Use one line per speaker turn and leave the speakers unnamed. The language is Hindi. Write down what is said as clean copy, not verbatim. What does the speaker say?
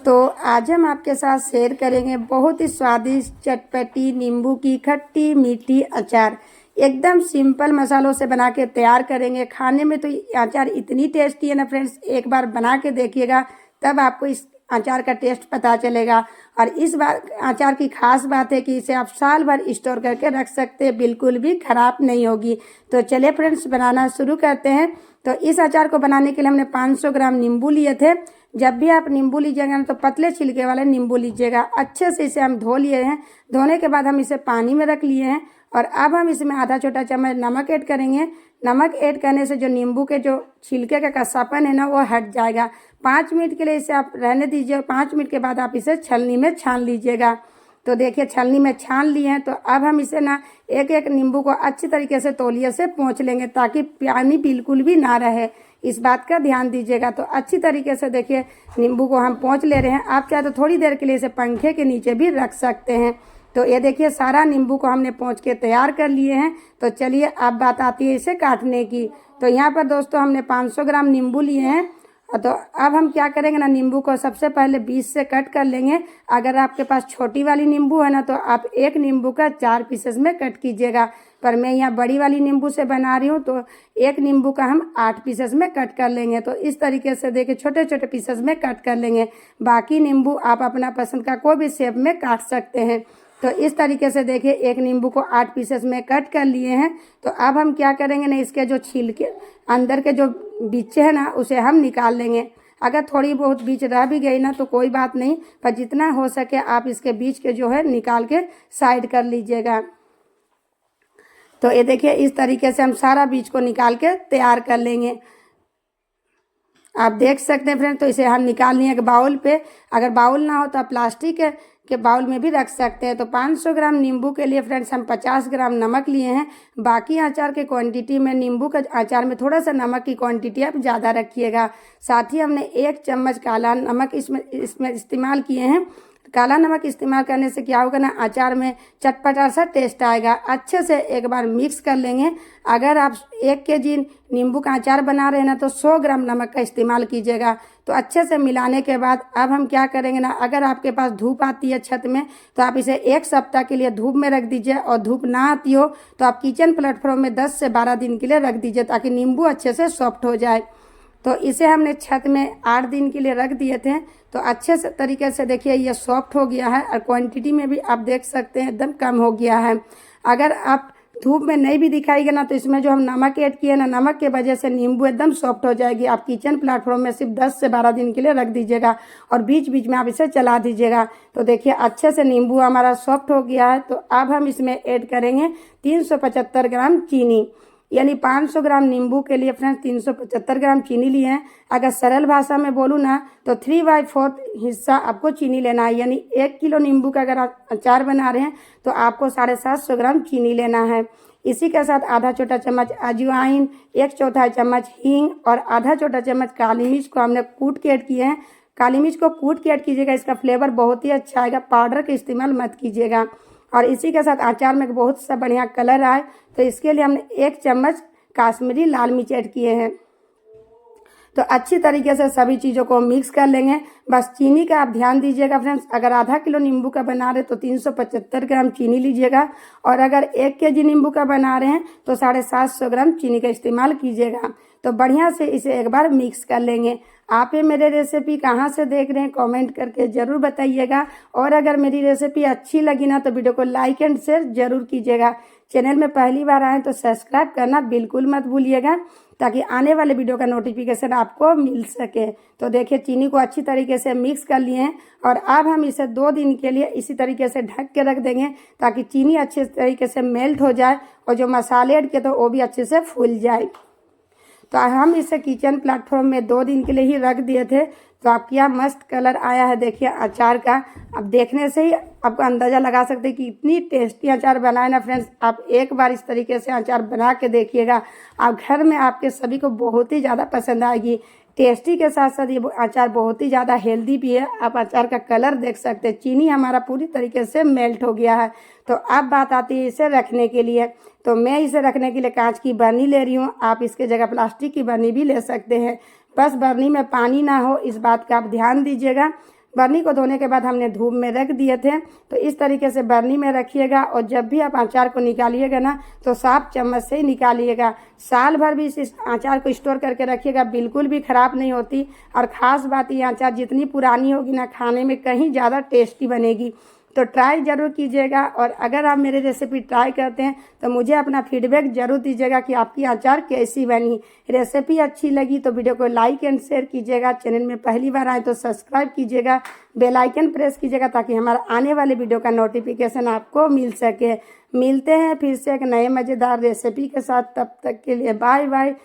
दोस्तों, आज हम आपके साथ शेयर करेंगे बहुत ही स्वादिष्ट चटपटी नींबू की खट्टी मीठी अचार। एकदम सिंपल मसालों से बना के तैयार करेंगे। खाने में तो ये अचार इतनी टेस्टी है ना फ्रेंड्स, एक बार बना के देखिएगा तब आपको इस अचार का टेस्ट पता चलेगा। और इस बार अचार की खास बात है कि इसे आप साल भर स्टोर करके रख सकते हैं, बिल्कुल भी खराब नहीं होगी। तो चलिए फ्रेंड्स, बनाना शुरू करते हैं। तो इस अचार को बनाने के लिए हमने 500 ग्राम नींबू लिए थे। जब भी आप नींबू लीजिएगा ना तो पतले छिलके वाले नींबू लीजिएगा। अच्छे से इसे हम धो लिए हैं। धोने के बाद हम इसे पानी में रख लिए हैं और अब हम इसमें आधा छोटा चम्मच नमक ऐड करेंगे। नमक ऐड करने से जो नींबू के जो छिलके का कसापन है ना वो हट जाएगा। 5 मिनट के लिए इसे आप रहने दीजिए। 5 मिनट के बाद आप इसे छलनी में छान लीजिएगा। तो देखिए, छलनी में छान लिए हैं। तो अब हम इसे ना एक एक नींबू को अच्छी तरीके से तौलिए से पोंछ लेंगे ताकि पानी बिल्कुल भी ना रहे। इस बात का ध्यान दीजिएगा। तो अच्छी तरीके से देखिए नींबू को हम पोंछ ले रहे हैं। आप चाहे तो थोड़ी देर के लिए इसे पंखे के नीचे भी रख सकते हैं। तो ये देखिए, सारा नींबू को हमने पोंछ के तैयार कर लिए हैं। तो चलिए अब बात आती है इसे काटने की। तो यहाँ पर दोस्तों हमने 500 ग्राम नींबू लिए हैं। तो अब हम क्या करेंगे ना, नींबू को सबसे पहले बीच से कट कर लेंगे। अगर आपके पास छोटी वाली नींबू है ना तो आप एक नींबू का 4 पीसेस में कट कीजिएगा। पर मैं यहाँ बड़ी वाली नींबू से बना रही हूँ तो एक नींबू का हम 8 पीसेस में कट कर लेंगे। तो इस तरीके से देखिए छोटे छोटे पीसेस में कट कर लेंगे। बाकी नींबू आप अपना पसंद का कोई भी शेप में काट सकते हैं। तो इस तरीके से देखिए एक नींबू को 8 पीसेस में कट कर लिए हैं। तो अब हम क्या करेंगे ना, इसके जो छिलके अंदर के जो बीच है ना उसे हम निकाल लेंगे। अगर थोड़ी बहुत बीच रह भी गई ना तो कोई बात नहीं, पर जितना हो सके आप इसके बीच के जो है निकाल के साइड कर लीजिएगा। तो ये देखिए इस तरीके से हम सारा बीज को निकाल के तैयार कर लेंगे। आप देख सकते हैं फ्रेंड। तो इसे हम निकाल लिए एक बाउल पे। अगर बाउल ना हो तो आप प्लास्टिक के बाउल में भी रख सकते हैं। तो 500 ग्राम नींबू के लिए फ्रेंड्स हम 50 ग्राम नमक लिए हैं। बाकी अचार के क्वांटिटी में नींबू का अचार में थोड़ा सा नमक की क्वांटिटी आप ज़्यादा रखिएगा। साथ ही हमने 1 चम्मच काला नमक इसमें इस्तेमाल किए हैं। काला नमक इस्तेमाल करने से क्या होगा ना, अचार में चटपटा सा टेस्ट आएगा। अच्छे से एक बार मिक्स कर लेंगे। अगर आप 1 केजी नींबू का अचार बना रहे हैं ना तो 100 ग्राम नमक का इस्तेमाल कीजिएगा। तो अच्छे से मिलाने के बाद अब हम क्या करेंगे ना, अगर आपके पास धूप आती है छत में तो आप इसे 1 सप्ताह के लिए धूप में रख दीजिए। और धूप ना आती हो तो आप किचन प्लेटफॉर्म में 10 से 12 दिन के लिए रख दीजिए ताकि नींबू अच्छे से सॉफ्ट हो जाए। तो इसे हमने छत में 8 दिन के लिए रख दिए थे। तो अच्छे से तरीके से देखिए ये सॉफ्ट हो गया है और क्वांटिटी में भी आप देख सकते हैं एकदम कम हो गया है। अगर आप धूप में नहीं भी दिखाएगा ना तो इसमें जो हम नमक ऐड किए ना, नमक के वजह से नींबू एकदम सॉफ्ट हो जाएगी। आप किचन प्लेटफॉर्म में सिर्फ 10 से 12 दिन के लिए रख दीजिएगा और बीच बीच में आप इसे चला दीजिएगा। तो देखिए अच्छे से नींबू हमारा सॉफ्ट हो गया है। तो अब हम इसमें ऐड करेंगे 375 ग्राम चीनी। यानी 500 ग्राम नींबू के लिए फ्रेंड्स 375 ग्राम चीनी लिए हैं। अगर सरल भाषा में बोलूँ ना तो 3/4 हिस्सा आपको चीनी लेना है। यानी 1 किलो नींबू का अगर आप अचार बना रहे हैं तो आपको 750 ग्राम चीनी लेना है। इसी के साथ आधा छोटा चम्मच अजवाइन, 1/4 चम्मच हींग और आधा छोटा चम्मच काली मिर्च को हमने कूट के ऐड किए हैं। काली मिर्च को कूट के ऐड कीजिएगा, इसका फ्लेवर बहुत ही अच्छा आएगा। पाउडर का इस्तेमाल मत कीजिएगा। और इसी के साथ अचार में बहुत सा बढ़िया कलर आए तो इसके लिए हमने 1 चम्मच काश्मीरी लाल मिर्च ऐड किए हैं। तो अच्छी तरीके से सभी चीज़ों को मिक्स कर लेंगे। बस चीनी का आप ध्यान दीजिएगा फ्रेंड्स। अगर आधा किलो नींबू का बना रहे तो 375 ग्राम चीनी लीजिएगा। और अगर 1 केजी नींबू का बना रहे हैं तो 750 ग्राम चीनी का इस्तेमाल कीजिएगा। तो बढ़िया से इसे एक बार मिक्स कर लेंगे। आप ये मेरे रेसिपी कहाँ से देख रहे हैं कमेंट करके ज़रूर बताइएगा। और अगर मेरी रेसिपी अच्छी लगी ना तो वीडियो को लाइक एंड शेयर ज़रूर कीजिएगा। चैनल में पहली बार आए तो सब्सक्राइब करना बिल्कुल मत भूलिएगा ताकि आने वाले वीडियो का नोटिफिकेशन आपको मिल सके। तो देखिए चीनी को अच्छी तरीके से मिक्स कर लिए हैं और अब हम इसे 2 दिन के लिए इसी तरीके से ढक के रख देंगे ताकि चीनी अच्छे तरीके से मेल्ट हो जाए और जो मसाले ऐड किए तो वो भी अच्छे से फूल जाए। तो हम इसे किचन प्लेटफॉर्म में 2 दिन के लिए ही रख दिए थे। तो आप क्या मस्त कलर आया है देखिए अचार का। अब देखने से ही आपको अंदाज़ा लगा सकते हैं कि इतनी टेस्टी अचार बनाए ना फ्रेंड्स। आप एक बार इस तरीके से अचार बना के देखिएगा, आप घर में आपके सभी को बहुत ही ज़्यादा पसंद आएगी। टेस्टी के साथ साथ ये अचार बहुत ही ज़्यादा हेल्दी भी है। आप अचार का कलर देख सकते हैं, चीनी हमारा पूरी तरीके से मेल्ट हो गया है। तो अब बात आती है इसे रखने के लिए। तो मैं इसे रखने के लिए कांच की बर्नी ले रही हूँ। आप इसके जगह प्लास्टिक की बर्नी भी ले सकते हैं। बस बर्नी में पानी ना हो इस बात का आप ध्यान दीजिएगा। बर्नी को धोने के बाद हमने धूप में रख दिए थे। तो इस तरीके से बर्नी में रखिएगा और जब भी आप अचार को निकालिएगा ना तो साफ चम्मच से ही निकालिएगा। साल भर भी इस अचार को स्टोर करके रखिएगा, बिल्कुल भी ख़राब नहीं होती। और ख़ास बात ये अचार जितनी पुरानी होगी ना खाने में कहीं ज़्यादा टेस्टी बनेगी। तो ट्राई ज़रूर कीजिएगा और अगर आप मेरे रेसिपी ट्राई करते हैं तो मुझे अपना फीडबैक ज़रूर दीजिएगा कि आपकी अचार कैसी बनी। रेसिपी अच्छी लगी तो वीडियो को लाइक एंड शेयर कीजिएगा। चैनल में पहली बार आए तो सब्सक्राइब कीजिएगा, बेल आइकन प्रेस कीजिएगा ताकि हमारा आने वाले वीडियो का नोटिफिकेशन आपको मिल सके। मिलते हैं फिर से एक नए मज़ेदार रेसिपी के साथ, तब तक के लिए बाय बाय।